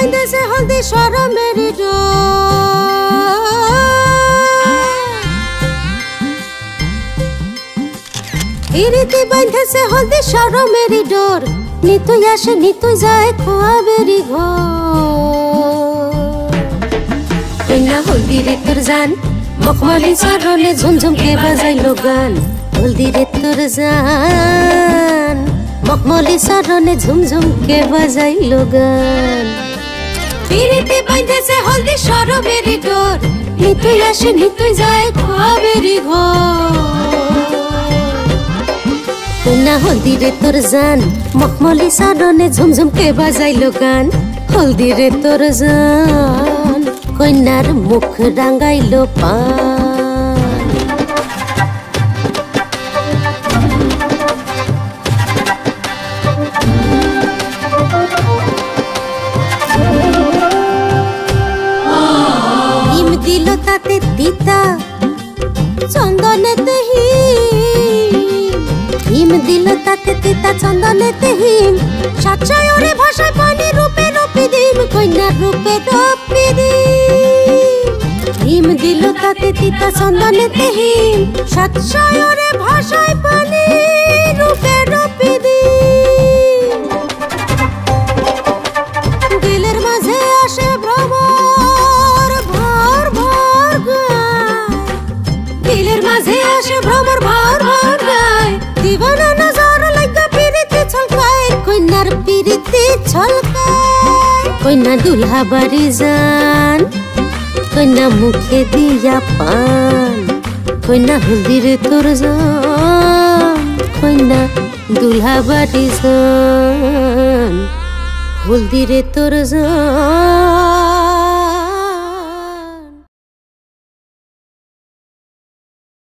বাইন্ধেছে হলদি শরমের পিরিতি বাইন্ধেছে হলদি শরমের ডোর নিতুই আসে নিতুই যায় খোয়াবেরি ঘর কইনা হলদি রে তোর জান মখমলি চরণে ঝুমঝুমকে বাজাইলো গান হলদি রে তোর জান মখমলি চরণে ঝুমঝুমকে বাজাইলো গান পিরিতি বাইন্ধেছে হলদি শরমের ডোর নিতুই আসে নিতুই যায় খোয়াবেরি ঘর কইনা হলদি রে তোর জান মখমলি চরণে ঝুমঝুমকে বাজাইলো গান হলদি রে তোর জান কইনার মুখ রাঙাইলো পান হিম দিল তাতে তিতা চন্দনেতে হিম দিল তাতে তিতা চন্দনেতে হিম সাতশয়রে ভাষায় পানি রূপে রূপে দিম কইনার রূপে রূপে হিম দিল তাতে তিতা চন্দনেতে হিম সাতশয়রে ভাষায় পানি রূপে রূপে দিম দিলের মাঝে আসে ভ্রমর ভর ভর গায় দিলের মাঝে আসে ভ্রমর ভর ভর গায় দিবানা নজর লাগা পিরিতি ছলকায় কইনার পিরিতি ছলকায় কইনা দুলহা বাড়ি যান কইনা মুখে দিয়া পান কইনা হলদি রে তোর জান কইনা দুলহা বাড়ি যান হলদি রে তোর জান